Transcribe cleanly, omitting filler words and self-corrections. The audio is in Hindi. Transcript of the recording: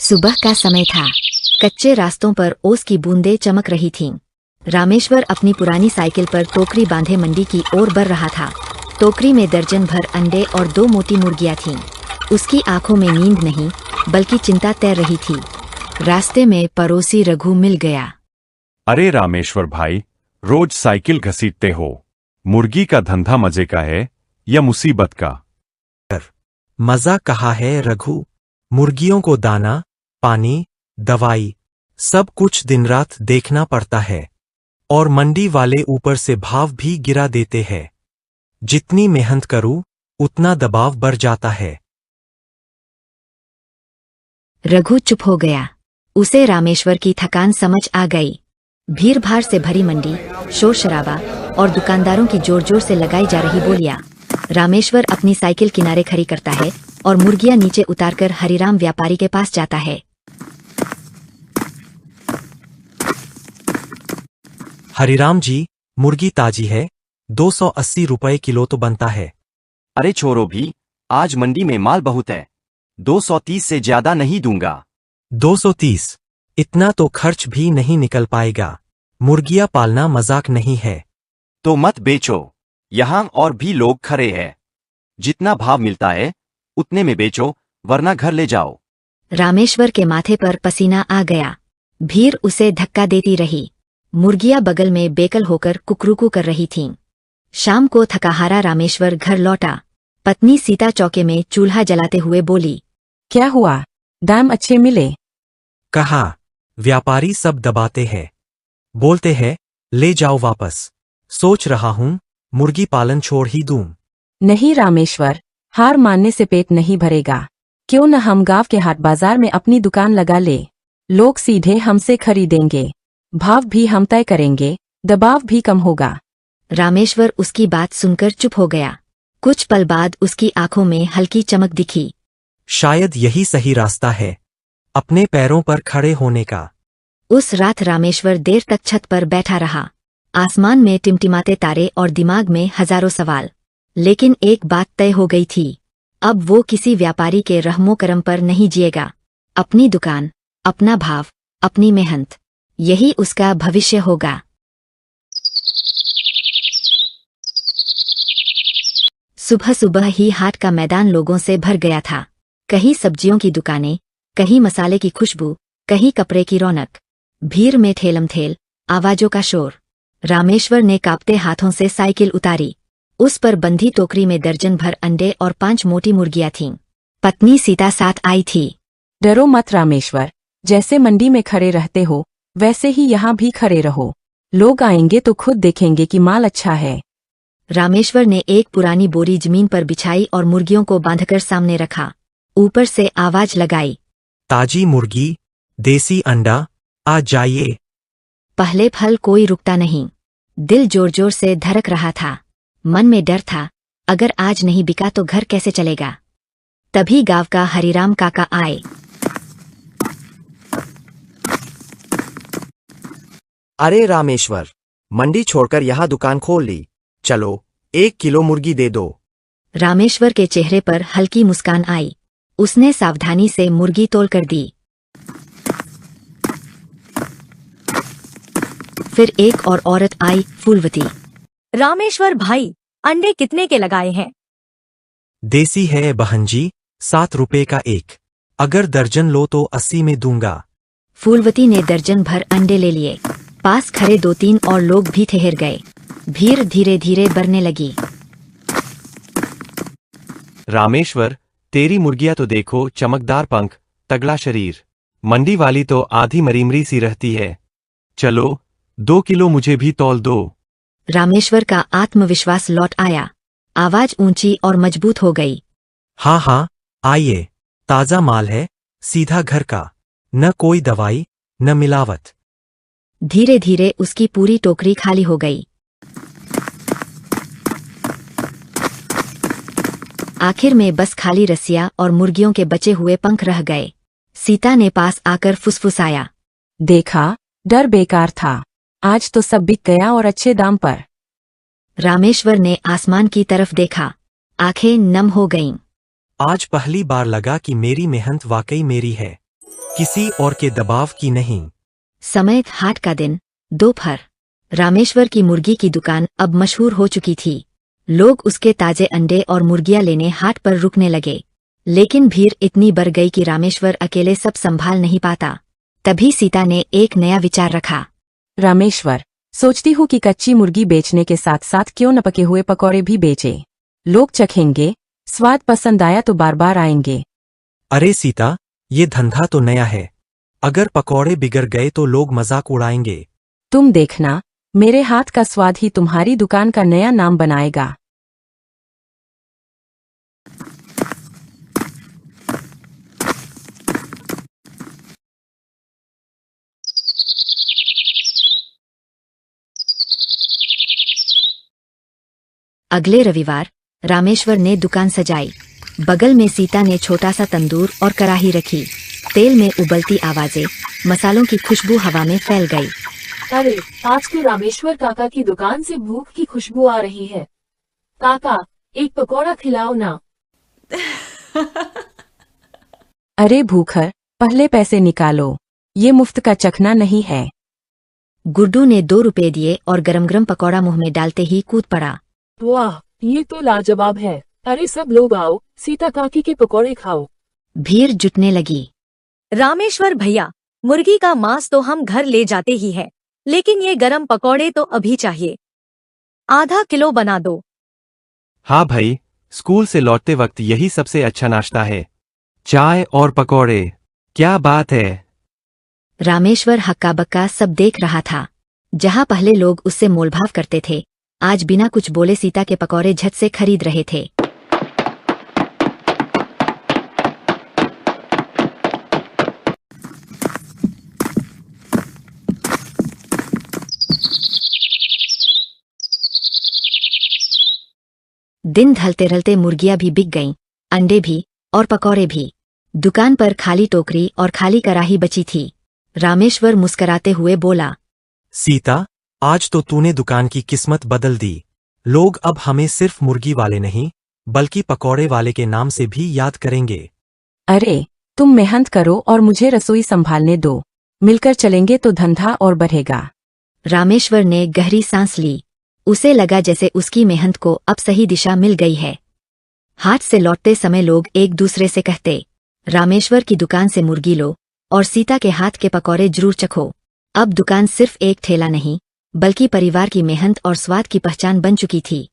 सुबह का समय था। कच्चे रास्तों पर ओस की बूंदें चमक रही थीं। रामेश्वर अपनी पुरानी साइकिल पर टोकरी बांधे मंडी की ओर बढ़ रहा था। टोकरी में दर्जन भर अंडे और 2 मोटी मुर्गियां थीं। उसकी आंखों में नींद नहीं, बल्कि चिंता तैर रही थी। रास्ते में पड़ोसी रघु मिल गया। अरे रामेश्वर भाई, रोज साइकिल घसीटते हो। मुर्गी का धंधा मजे का है या मुसीबत का? मजा कहाँ है रघु, मुर्गियों को दाना, पानी, दवाई सब कुछ दिन रात देखना पड़ता है। और मंडी वाले ऊपर से भाव भी गिरा देते हैं। जितनी मेहनत करूं उतना दबाव बढ़ जाता है। रघु चुप हो गया। उसे रामेश्वर की थकान समझ आ गई। भीड़ भाड़ से भरी मंडी, शोर शराबा और दुकानदारों की जोर जोर से लगाई जा रही बोलियां। रामेश्वर अपनी साइकिल किनारे खड़ी करता है और मुर्गियां नीचे उतारकर हरिराम व्यापारी के पास जाता है। हरिराम जी, मुर्गी ताजी है, 280 रुपए किलो तो बनता है। अरे छोरो भी, आज मंडी में माल बहुत है, 230 से ज्यादा नहीं दूंगा। 230? इतना तो खर्च भी नहीं निकल पाएगा। मुर्गियां पालना मजाक नहीं है। तो मत बेचो, यहाँ और भी लोग खड़े हैं। जितना भाव मिलता है उतने में बेचो, वरना घर ले जाओ। रामेश्वर के माथे पर पसीना आ गया। भीड़ उसे धक्का देती रही। मुर्गियां बगल में बेकल होकर कुकरूकू कर रही थीं। शाम को थकाहारा रामेश्वर घर लौटा। पत्नी सीता चौके में चूल्हा जलाते हुए बोली, क्या हुआ, दाम अच्छे मिले? कहा, व्यापारी सब दबाते हैं। बोलते हैं ले जाओ वापस। सोच रहा हूं मुर्गी पालन छोड़ ही दूं। नहीं रामेश्वर, हार मानने से पेट नहीं भरेगा। क्यों न हम गांव के हाट बाजार में अपनी दुकान लगा ले। लोग सीधे हमसे खरीदेंगे, भाव भी हम तय करेंगे, दबाव भी कम होगा। रामेश्वर उसकी बात सुनकर चुप हो गया। कुछ पल बाद उसकी आंखों में हल्की चमक दिखी। शायद यही सही रास्ता है, अपने पैरों पर खड़े होने का। उस रात रामेश्वर देर तक छत पर बैठा रहा। आसमान में टिमटिमाते तारे और दिमाग में हजारों सवाल। लेकिन एक बात तय हो गई थी, अब वो किसी व्यापारी के रहमो करम पर नहीं जिएगा। अपनी दुकान, अपना भाव, अपनी मेहनत, यही उसका भविष्य होगा। सुबह सुबह ही हाट का मैदान लोगों से भर गया था। कहीं सब्जियों की दुकानें, कहीं मसाले की खुशबू, कहीं कपड़े की रौनक। भीड़ में ठेलमठेल, आवाजों का शोर। रामेश्वर ने कांपते हाथों से साइकिल उतारी। उस पर बंधी टोकरी में दर्जन भर अंडे और 5 मोटी मुर्गियां थीं। पत्नी सीता साथ आई थी। डरो मत रामेश्वर, जैसे मंडी में खड़े रहते हो वैसे ही यहाँ भी खड़े रहो। लोग आएंगे तो खुद देखेंगे कि माल अच्छा है। रामेश्वर ने एक पुरानी बोरी जमीन पर बिछाई और मुर्गियों को बांधकर सामने रखा। ऊपर से आवाज लगाई, ताजी मुर्गी, देसी अंडा, आ जाइए। पहले फल कोई रुकता नहीं। दिल जोर जोर से धड़क रहा था। मन में डर था, अगर आज नहीं बिका तो घर कैसे चलेगा। तभी गांव का हरिराम काका आए। अरे रामेश्वर, मंडी छोड़कर यहाँ दुकान खोल ली, चलो 1 किलो मुर्गी दे दो। रामेश्वर के चेहरे पर हल्की मुस्कान आई। उसने सावधानी से मुर्गी तोल कर दी। फिर एक और औरत आई, फूलवती। रामेश्वर भाई, अंडे कितने के लगाए हैं? देसी है बहन जी, 7 रुपए का एक। अगर दर्जन लो तो 80 में दूंगा। फूलवती ने दर्जन भर अंडे ले लिए। पास खड़े 2-3 और लोग भी ठहर गए। भीड़ धीरे धीरे बढ़ने लगी। रामेश्वर, तेरी मुर्गियां तो देखो, चमकदार पंख, तगड़ा शरीर। मंडी वाली तो आधी मरीमरी सी रहती है। चलो 2 किलो मुझे भी तौल दो। रामेश्वर का आत्मविश्वास लौट आया। आवाज ऊंची और मजबूत हो गई। हाँ हाँ, आइए, ताजा माल है, सीधा घर का, न कोई दवाई न मिलावट। धीरे धीरे उसकी पूरी टोकरी खाली हो गई। आखिर में बस खाली रस्सियां और मुर्गियों के बचे हुए पंख रह गए। सीता ने पास आकर फुसफुसाया, देखा, डर बेकार था। आज तो सब बिक गया और अच्छे दाम पर। रामेश्वर ने आसमान की तरफ देखा। आंखें नम हो गईं। आज पहली बार लगा कि मेरी मेहनत वाकई मेरी है। किसी और के दबाव की नहीं। समय हाट का दिन, दोपहर। रामेश्वर की मुर्गी की दुकान अब मशहूर हो चुकी थी। लोग उसके ताजे अंडे और मुर्गियां लेने हाट पर रुकने लगे। लेकिन भीड़ इतनी बढ़ गई कि रामेश्वर अकेले सब संभाल नहीं पाता। तभी सीता ने एक नया विचार रखा। रामेश्वर, सोचती हूँ कि कच्ची मुर्गी बेचने के साथ साथ क्यों न पके हुए पकौड़े भी बेचे। लोग चखेंगे, स्वाद पसंद आया तो बार बार आएंगे। अरे सीता, ये धंधा तो नया है। अगर पकौड़े बिगड़ गए तो लोग मजाक उड़ाएंगे। तुम देखना, मेरे हाथ का स्वाद ही तुम्हारी दुकान का नया नाम बनाएगा। अगले रविवार रामेश्वर ने दुकान सजाई। बगल में सीता ने छोटा सा तंदूर और कढ़ाई रखी। तेल में उबलती आवाजें, मसालों की खुशबू हवा में फैल गई। अरे, आज तो रामेश्वर काका की दुकान से भूख की खुशबू आ रही है। काका, एक पकौड़ा खिलाओ ना। अरे भूखर, पहले पैसे निकालो, ये मुफ्त का चखना नहीं है। गुड्डू ने 2 रुपए दिए और गरम गरम पकौड़ा मुंह में डालते ही कूद पड़ा। वाह, ये तो लाजवाब है। अरे सब लोग आओ, सीता काकी के पकौड़े खाओ। भीड़ जुटने लगी। रामेश्वर भैया, मुर्गी का मांस तो हम घर ले जाते ही है, लेकिन ये गरम पकौड़े तो अभी चाहिए। आधा किलो बना दो। हाँ भाई, स्कूल से लौटते वक्त यही सबसे अच्छा नाश्ता है। चाय और पकौड़े, क्या बात है। रामेश्वर हक्का बक्का सब देख रहा था। जहां पहले लोग उससे मोलभाव करते थे, आज बिना कुछ बोले सीता के पकौड़े झट से खरीद रहे थे। दिन ढलते ढलते मुर्गियां भी बिक गईं, अंडे भी और पकौड़े भी। दुकान पर खाली टोकरी और खाली कढ़ाई बची थी। रामेश्वर मुस्कराते हुए बोला, सीता, आज तो तूने दुकान की किस्मत बदल दी। लोग अब हमें सिर्फ मुर्गी वाले नहीं, बल्कि पकौड़े वाले के नाम से भी याद करेंगे। अरे, तुम मेहनत करो और मुझे रसोई संभालने दो। मिलकर चलेंगे तो धंधा और बढ़ेगा। रामेश्वर ने गहरी सांस ली। उसे लगा जैसे उसकी मेहनत को अब सही दिशा मिल गई है। हाट से लौटते समय लोग एक दूसरे से कहते, रामेश्वर की दुकान से मुर्गी लो और सीता के हाथ के पकौड़े जरूर चखो। अब दुकान सिर्फ एक ठेला नहीं, बल्कि परिवार की मेहनत और स्वाद की पहचान बन चुकी थी।